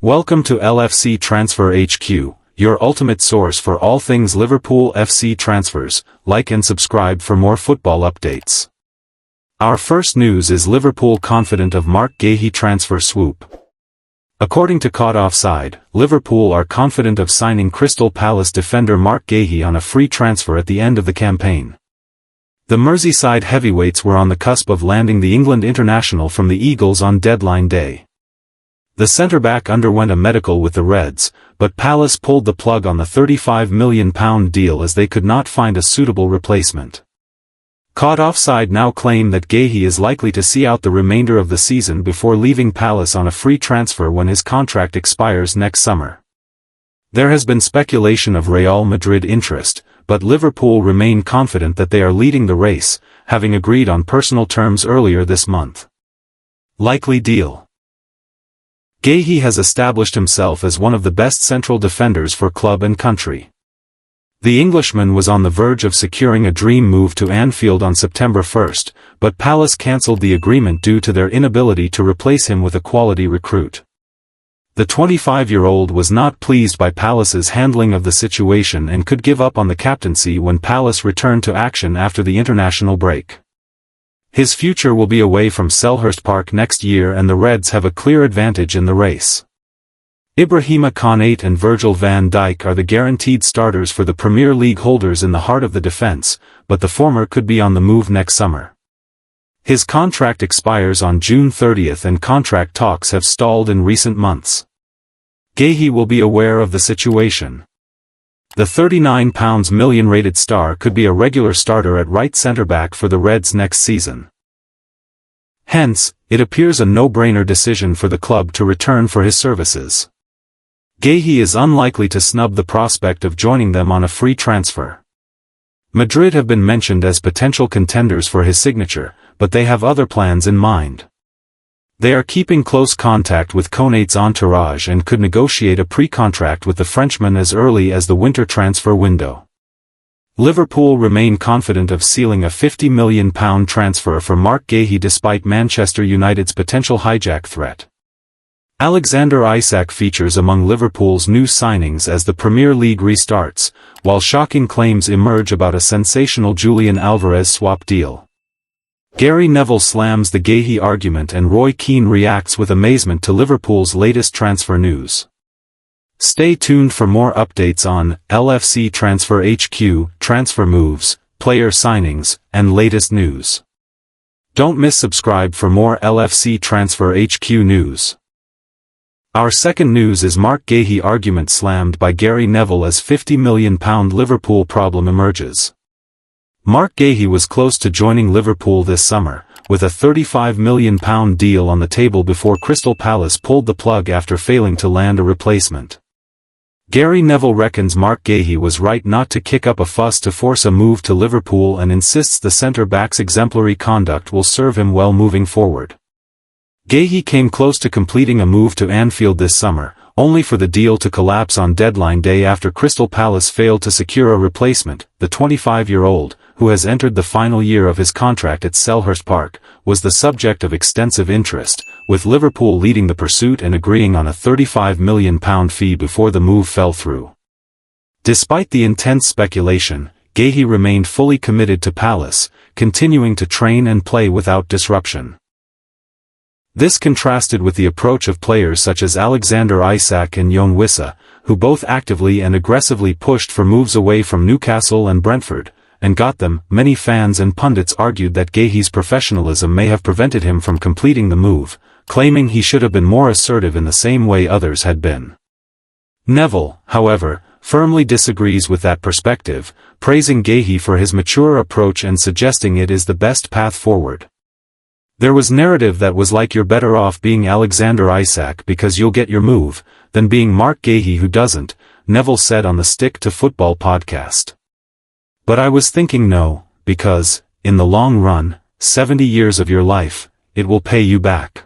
Welcome to LFC Transfer HQ, your ultimate source for all things Liverpool FC transfers. Like and subscribe for more football updates. Our first news is Liverpool confident of Marc Guehi transfer swoop. According to Caught Offside, Liverpool are confident of signing Crystal Palace defender Marc Guehi on a free transfer at the end of the campaign. The Merseyside heavyweights were on the cusp of landing the England international from the Eagles on deadline day. The centre-back underwent a medical with the Reds, but Palace pulled the plug on the £35 million deal as they could not find a suitable replacement. Caught Offside now claim that Guehi is likely to see out the remainder of the season before leaving Palace on a free transfer when his contract expires next summer. There has been speculation of Real Madrid interest, but Liverpool remain confident that they are leading the race, having agreed on personal terms earlier this month. Likely deal. Guehi has established himself as one of the best central defenders for club and country. The Englishman was on the verge of securing a dream move to Anfield on September 1, but Palace cancelled the agreement due to their inability to replace him with a quality recruit. The 25-year-old was not pleased by Palace's handling of the situation and could give up on the captaincy when Palace returned to action after the international break. His future will be away from Selhurst Park next year, and the Reds have a clear advantage in the race. Ibrahima Konate and Virgil van Dijk are the guaranteed starters for the Premier League holders in the heart of the defence, but the former could be on the move next summer. His contract expires on June 30 and contract talks have stalled in recent months. Guehi will be aware of the situation. The £39 million rated star could be a regular starter at right centre-back for the Reds next season. Hence, it appears a no-brainer decision for the club to return for his services. Guehi is unlikely to snub the prospect of joining them on a free transfer. Madrid have been mentioned as potential contenders for his signature, but they have other plans in mind. They are keeping close contact with Konate's entourage and could negotiate a pre-contract with the Frenchman as early as the winter transfer window. Liverpool remain confident of sealing a £50 million transfer for Marc Guehi despite Manchester United's potential hijack threat. Alexander Isak features among Liverpool's new signings as the Premier League restarts, while shocking claims emerge about a sensational Julian Alvarez swap deal. Gary Neville slams the Guehi argument and Keane reacts with amazement to Liverpool's latest transfer news. Stay tuned for more updates on LFC Transfer HQ, transfer moves, player signings, and latest news. Don't miss subscribe for more LFC Transfer HQ news. Our second news is Marc Guehi argument slammed by Gary Neville as £50 million Liverpool problem emerges. Marc Guehi was close to joining Liverpool this summer, with a £35 million deal on the table before Crystal Palace pulled the plug after failing to land a replacement. Gary Neville reckons Marc Guehi was right not to kick up a fuss to force a move to Liverpool and insists the centre-back's exemplary conduct will serve him well moving forward. Guehi came close to completing a move to Anfield this summer, only for the deal to collapse on deadline day after Crystal Palace failed to secure a replacement. The 25-year-old, who has entered the final year of his contract at Selhurst Park, was the subject of extensive interest, with Liverpool leading the pursuit and agreeing on a £35 million fee before the move fell through. Despite the intense speculation, Guehi remained fully committed to Palace, continuing to train and play without disruption. This contrasted with the approach of players such as Alexander Isak and Yoane Wissa, who both actively and aggressively pushed for moves away from Newcastle and Brentford, and got them. Many fans and pundits argued that Guehi's professionalism may have prevented him from completing the move, claiming he should have been more assertive in the same way others had been. Neville, however, firmly disagrees with that perspective, praising Guehi for his mature approach and suggesting it is the best path forward. There was narrative that was like you're better off being Alexander Isak because you'll get your move, than being Marc Guehi who doesn't, Neville said on the Stick to Football podcast. But I was thinking no, because, in the long run, 70 years of your life, it will pay you back.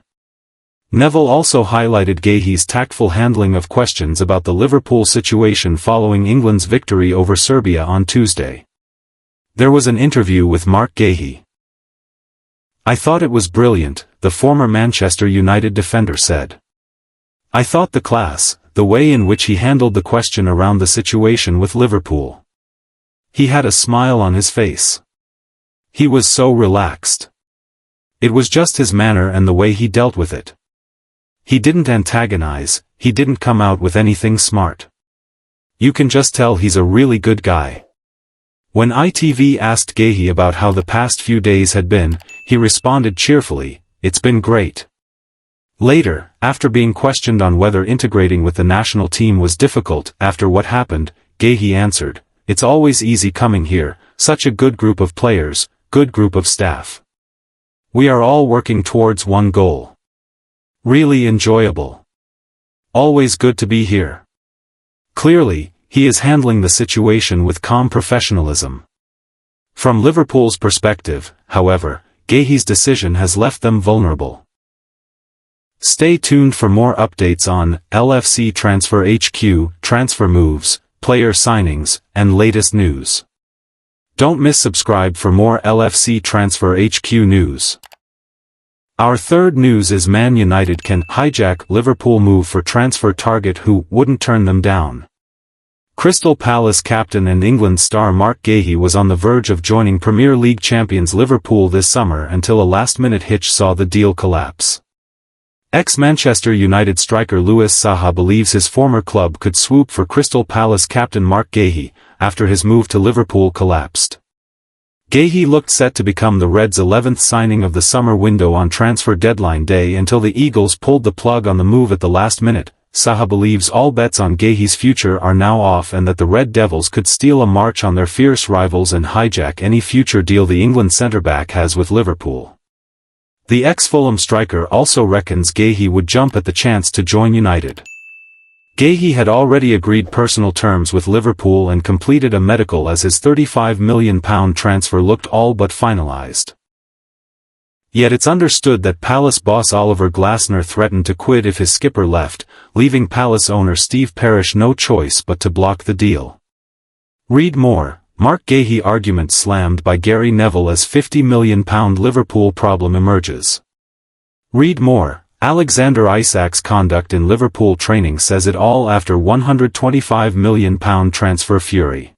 Neville also highlighted Guehi's tactful handling of questions about the Liverpool situation following England's victory over Serbia on Tuesday. There was an interview with Marc Guehi. "I thought it was brilliant," the former Manchester United defender said. I thought the way in which he handled the question around the situation with Liverpool. He had a smile on his face. He was so relaxed. It was just his manner and the way he dealt with it. He didn't antagonize, he didn't come out with anything smart. You can just tell he's a really good guy. When ITV asked Guehi about how the past few days had been, he responded cheerfully, "It's been great." Later, after being questioned on whether integrating with the national team was difficult after what happened, Guehi answered, "It's always easy coming here, such a good group of players, good group of staff. We are all working towards one goal. Really enjoyable. Always good to be here." Clearly, he is handling the situation with calm professionalism. From Liverpool's perspective, however, Guehi's decision has left them vulnerable. Stay tuned for more updates on LFC Transfer HQ, transfer moves, player signings, and latest news. Don't miss subscribe for more LFC Transfer HQ news. Our third news is Man United can hijack Liverpool move for transfer target who wouldn't turn them down. Crystal Palace captain and England star Marc Guehi was on the verge of joining Premier League champions Liverpool this summer until a last-minute hitch saw the deal collapse. Ex-Manchester United striker Louis Saha believes his former club could swoop for Crystal Palace captain Marc Guehi, after his move to Liverpool collapsed. Guehi looked set to become the Reds' 11th signing of the summer window on transfer deadline day until the Eagles pulled the plug on the move at the last minute. Saha believes all bets on Guehi's future are now off and that the Red Devils could steal a march on their fierce rivals and hijack any future deal the England centre-back has with Liverpool. The ex-Fulham striker also reckons Guehi would jump at the chance to join United. Guehi had already agreed personal terms with Liverpool and completed a medical as his £35 million transfer looked all but finalised. Yet it's understood that Palace boss Oliver Glasner threatened to quit if his skipper left, leaving Palace owner Steve Parish no choice but to block the deal. Read more. Marc Guehi argument slammed by Gary Neville as £50 million Liverpool problem emerges. Read more. Alexander Isak's conduct in Liverpool training says it all after £125 million transfer fury.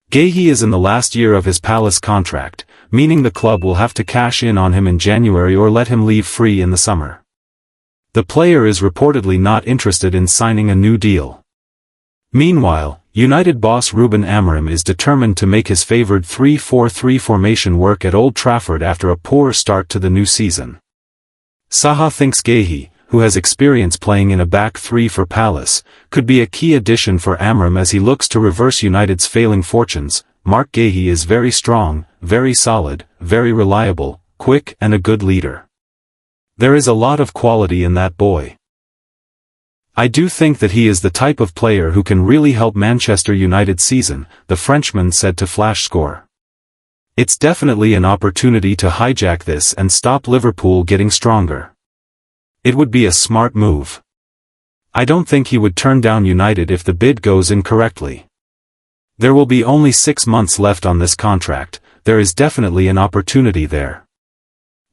Guehi is in the last year of his Palace contract, meaning the club will have to cash in on him in January or let him leave free in the summer. The player is reportedly not interested in signing a new deal. Meanwhile, United boss Ruben Amorim is determined to make his favoured 3-4-3 formation work at Old Trafford after a poor start to the new season. Saha thinks Guehi, who has experience playing in a back three for Palace, could be a key addition for Amorim as he looks to reverse United's failing fortunes. Marc Guehi is very strong, very solid, very reliable, quick and a good leader. There is a lot of quality in that boy. I do think that he is the type of player who can really help Manchester United's season, the Frenchman said to Flash Score. It's definitely an opportunity to hijack this and stop Liverpool getting stronger. It would be a smart move. I don't think he would turn down United if the bid goes incorrectly. There will be only 6 months left on this contract, there is definitely an opportunity there.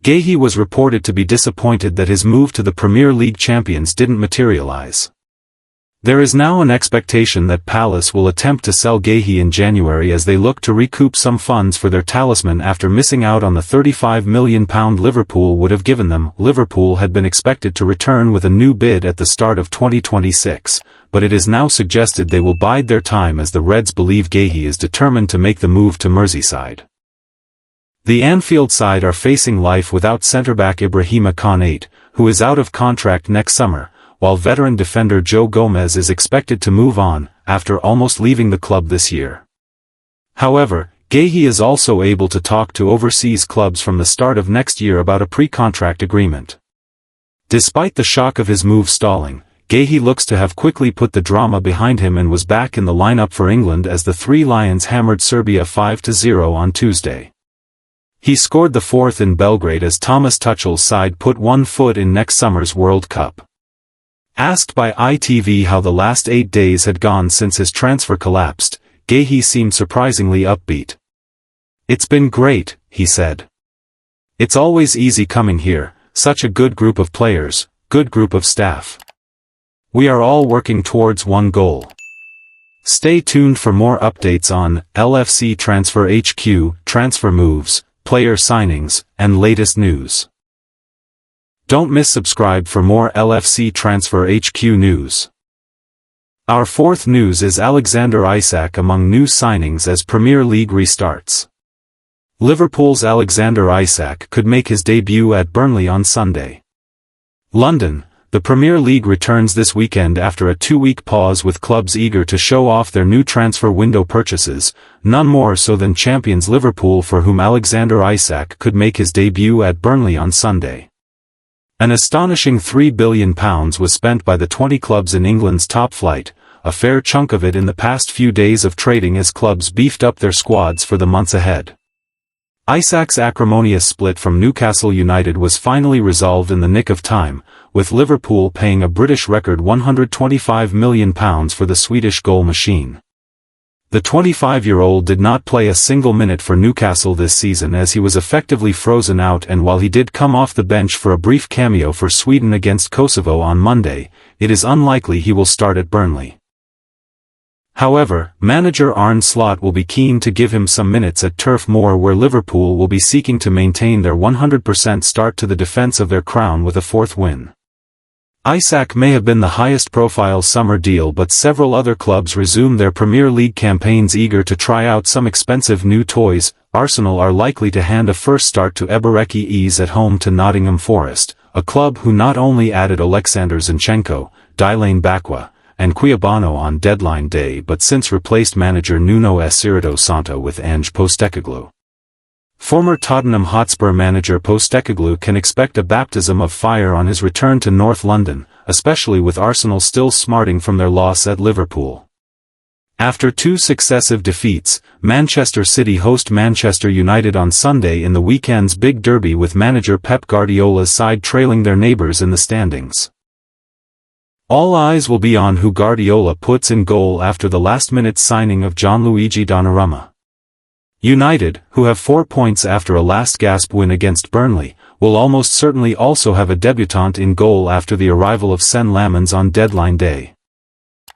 Guehi was reported to be disappointed that his move to the Premier League champions didn't materialize. There is now an expectation that Palace will attempt to sell Guehi in January as they look to recoup some funds for their talisman after missing out on the £35 million Liverpool would have given them. Liverpool had been expected to return with a new bid at the start of 2026, but it is now suggested they will bide their time as the Reds believe Guehi is determined to make the move to Merseyside. The Anfield side are facing life without centre-back Ibrahima Konate, who is out of contract next summer, while veteran defender Joe Gomez is expected to move on, after almost leaving the club this year. However, Guehi is also able to talk to overseas clubs from the start of next year about a pre-contract agreement. Despite the shock of his move stalling, Guehi looks to have quickly put the drama behind him and was back in the lineup for England as the Three Lions hammered Serbia 5-0 on Tuesday. He scored the fourth in Belgrade as Thomas Tuchel's side put one foot in next summer's World Cup. Asked by ITV how the last 8 days had gone since his transfer collapsed, Guehi seemed surprisingly upbeat. "It's been great," he said. "It's always easy coming here, such a good group of players, good group of staff. We are all working towards one goal. Stay tuned for more updates on LFC Transfer HQ, transfer moves, player signings, and latest news. Don't miss subscribe for more LFC Transfer HQ news. Our fourth news is Alexander Isak among new signings as Premier League restarts. Liverpool's Alexander Isak could make his debut at Burnley on Sunday. London, the Premier League returns this weekend after a 2-week pause with clubs eager to show off their new transfer window purchases, none more so than champions Liverpool, for whom Alexander Isak could make his debut at Burnley on Sunday. An astonishing £3 billion was spent by the 20 clubs in England's top flight, a fair chunk of it in the past few days of trading as clubs beefed up their squads for the months ahead. Isak's acrimonious split from Newcastle United was finally resolved in the nick of time, with Liverpool paying a British record £125 million for the Swedish goal machine. The 25-year-old did not play a single minute for Newcastle this season as he was effectively frozen out, and while he did come off the bench for a brief cameo for Sweden against Kosovo on Monday, it is unlikely he will start at Burnley. However, manager Arne Slot will be keen to give him some minutes at Turf Moor, where Liverpool will be seeking to maintain their 100% start to the defence of their crown with a fourth win. Isak may have been the highest-profile summer deal, but several other clubs resume their Premier League campaigns eager to try out some expensive new toys. Arsenal are likely to hand a first start to Ebereki Eze at home to Nottingham Forest, a club who not only added Oleksandr Zinchenko, Dylan Bakwa, and Kouyabono on deadline day but since replaced manager Nuno Espirito Santo with Ange Postecoglou. Former Tottenham Hotspur manager Postecoglou can expect a baptism of fire on his return to North London, especially with Arsenal still smarting from their loss at Liverpool. After 2 successive defeats, Manchester City host Manchester United on Sunday in the weekend's big derby, with manager Pep Guardiola's side trailing their neighbours in the standings. All eyes will be on who Guardiola puts in goal after the last-minute signing of Gianluigi Donnarumma. United, who have 4 points after a last-gasp win against Burnley, will almost certainly also have a debutant in goal after the arrival of Sen Lamens on deadline day.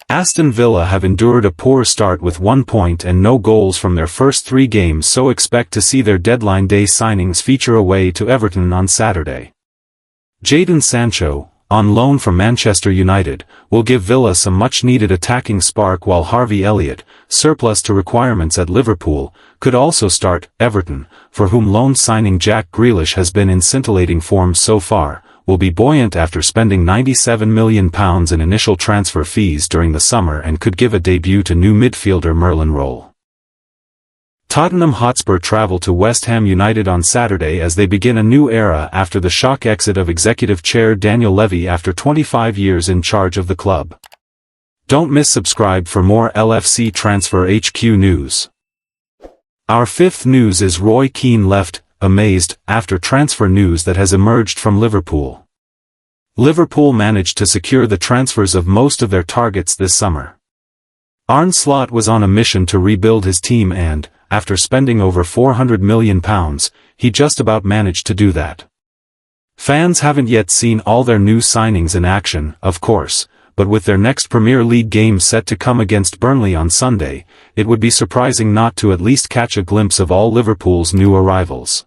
Aston Villa have endured a poor start with 1 point and no goals from their first 3 games, so expect to see their deadline day signings feature away to Everton on Saturday. Jadon Sancho, on loan from Manchester United, will give Villa some much-needed attacking spark, while Harvey Elliott, surplus to requirements at Liverpool, could also start. Everton, for whom loan signing Jack Grealish has been in scintillating form so far, will be buoyant after spending £97 million in initial transfer fees during the summer and could give a debut to new midfielder Merlin Rolle. Tottenham Hotspur travel to West Ham United on Saturday as they begin a new era after the shock exit of executive chair Daniel Levy after 25 years in charge of the club. Don't miss subscribe for more LFC Transfer HQ news. Our fifth news is Roy Keane left, amazed, after transfer news that has emerged from Liverpool. Liverpool managed to secure the transfers of most of their targets this summer. Arne Slot was on a mission to rebuild his team and, after spending over £400 million, he just about managed to do that. Fans haven't yet seen all their new signings in action, of course, but with their next Premier League game set to come against Burnley on Sunday, it would be surprising not to at least catch a glimpse of all Liverpool's new arrivals.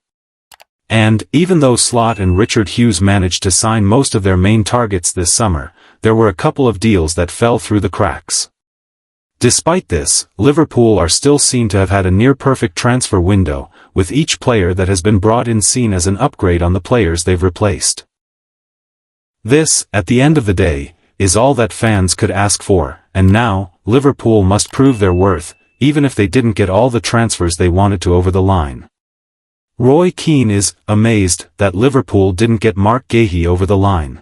And, even though Slot and Richard Hughes managed to sign most of their main targets this summer, there were a couple of deals that fell through the cracks. Despite this, Liverpool are still seen to have had a near-perfect transfer window, with each player that has been brought in seen as an upgrade on the players they've replaced. This, at the end of the day, is all that fans could ask for, and now, Liverpool must prove their worth, even if they didn't get all the transfers they wanted to over the line. Roy Keane is amazed that Liverpool didn't get Marc Guehi over the line.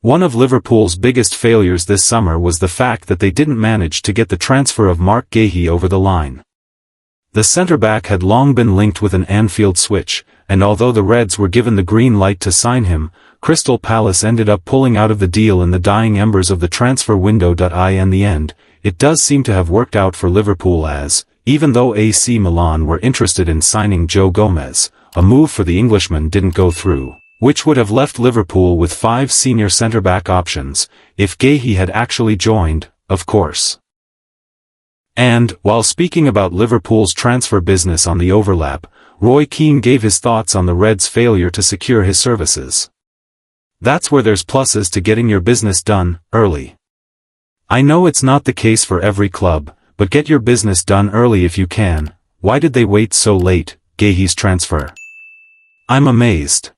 One of Liverpool's biggest failures this summer was the fact that they didn't manage to get the transfer of Marc Guehi over the line. The centre-back had long been linked with an Anfield switch, and although the Reds were given the green light to sign him, Crystal Palace ended up pulling out of the deal in the dying embers of the transfer window. In the end, it does seem to have worked out for Liverpool as, even though AC Milan were interested in signing Joe Gomez, a move for the Englishman didn't go through. which would have left Liverpool with 5 senior centre-back options, if Guehi had actually joined, of course. And, while speaking about Liverpool's transfer business on the overlap, Roy Keane gave his thoughts on the Reds' failure to secure his services. That's where there's pluses to getting your business done early. I know it's not the case for every club, but get your business done early if you can. Why did they wait so late, Guehi's transfer? I'm amazed.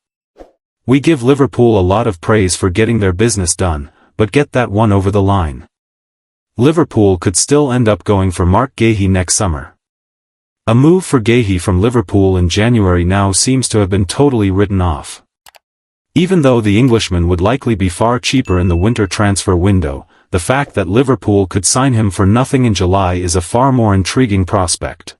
We give Liverpool a lot of praise for getting their business done, but get that one over the line. Liverpool could still end up going for Marc Guehi next summer. A move for Guehi from Liverpool in January now seems to have been totally written off. Even though the Englishman would likely be far cheaper in the winter transfer window, the fact that Liverpool could sign him for nothing in July is a far more intriguing prospect.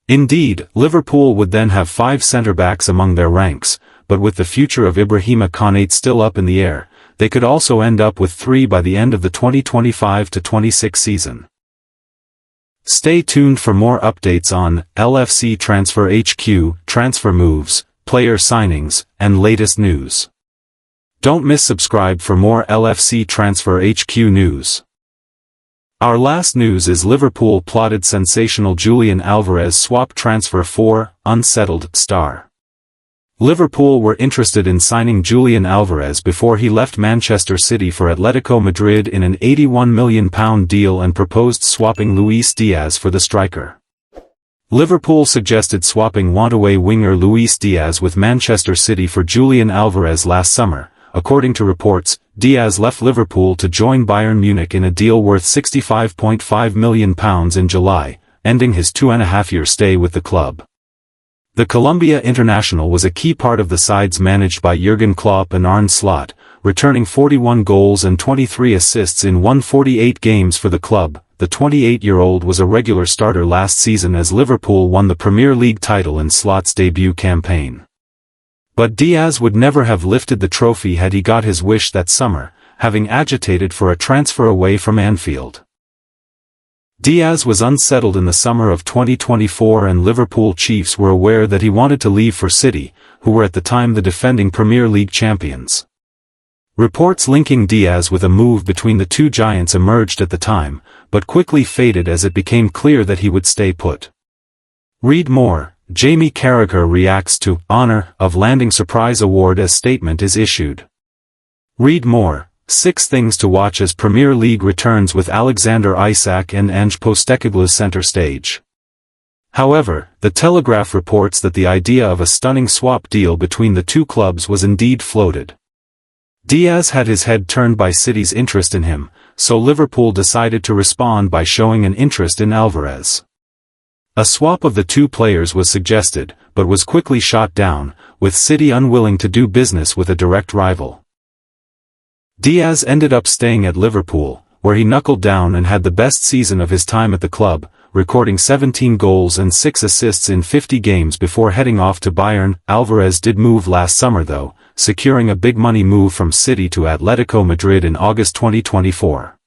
Indeed, Liverpool would then have 5 centre-backs among their ranks, but with the future of Ibrahima Konate still up in the air, they could also end up with 3 by the end of the 2025-26 season. Stay tuned for more updates on LFC Transfer HQ, transfer moves, player signings, and latest news. Don't miss subscribe for more LFC Transfer HQ news. Our last news is Liverpool plotted sensational Julian Alvarez swap transfer for unsettled star. Liverpool were interested in signing Julian Alvarez before he left Manchester City for Atletico Madrid in an £81 million deal and proposed swapping Luis Diaz for the striker. Liverpool suggested swapping want-away winger Luis Diaz with Manchester City for Julian Alvarez last summer. According to reports, Diaz left Liverpool to join Bayern Munich in a deal worth £65.5 million in July, ending his 2.5-year stay with the club. The Colombia international was a key part of the sides managed by Jurgen Klopp and Arne Slot, returning 41 goals and 23 assists in 148 games for the club. The 28-year-old was a regular starter last season as Liverpool won the Premier League title in Slot's debut campaign. But Diaz would never have lifted the trophy had he got his wish that summer, having agitated for a transfer away from Anfield. Diaz was unsettled in the summer of 2024 and Liverpool chiefs were aware that he wanted to leave for City, who were at the time the defending Premier League champions. Reports linking Diaz with a move between the two giants emerged at the time, but quickly faded as it became clear that he would stay put. Read more. Jamie Carragher reacts to "honor of landing surprise award" as statement is issued. Read more. 6 things to watch as Premier League returns with Alexander Isak and Ange Postecoglou center stage. However, The Telegraph reports that the idea of a stunning swap deal between the two clubs was indeed floated. Diaz had his head turned by City's interest in him, so Liverpool decided to respond by showing an interest in Alvarez. A swap of the two players was suggested, but was quickly shot down, with City unwilling to do business with a direct rival. Diaz ended up staying at Liverpool, where he knuckled down and had the best season of his time at the club, recording 17 goals and 6 assists in 50 games before heading off to Bayern. Alvarez did move last summer though, securing a big money move from City to Atletico Madrid in August 2024.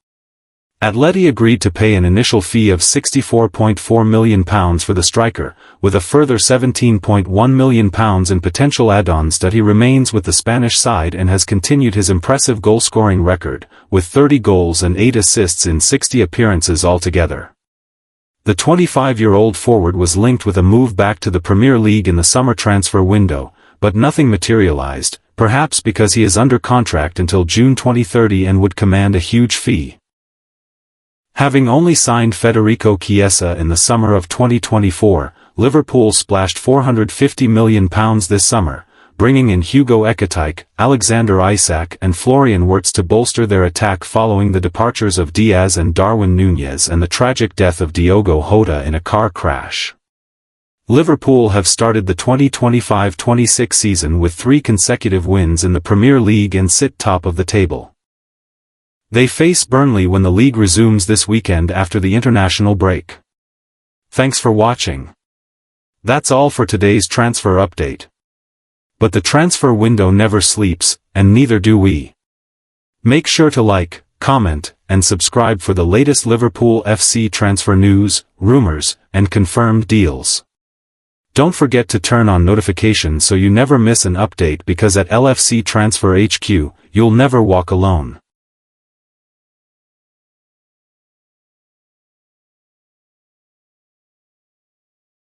Atleti agreed to pay an initial fee of £64.4 million for the striker, with a further £17.1 million in potential add-ons. That he remains with the Spanish side and has continued his impressive goal-scoring record, with 30 goals and 8 assists in 60 appearances altogether. The 25-year-old forward was linked with a move back to the Premier League in the summer transfer window, but nothing materialized, perhaps because he is under contract until June 2030 and would command a huge fee. Having only signed Federico Chiesa in the summer of 2024, Liverpool splashed £450 million this summer, bringing in Hugo Ekitike, Alexander Isak and Florian Wirtz to bolster their attack following the departures of Diaz and Darwin Núñez and the tragic death of Diogo Jota in a car crash. Liverpool have started the 2025-26 season with 3 consecutive wins in the Premier League and sit top of the table. They face Burnley when the league resumes this weekend after the international break. Thanks for watching. That's all for today's transfer update. But the transfer window never sleeps, and neither do we. Make sure to like, comment, and subscribe for the latest Liverpool FC transfer news, rumors, and confirmed deals. Don't forget to turn on notifications so you never miss an update, because at LFC Transfer HQ, you'll never walk alone.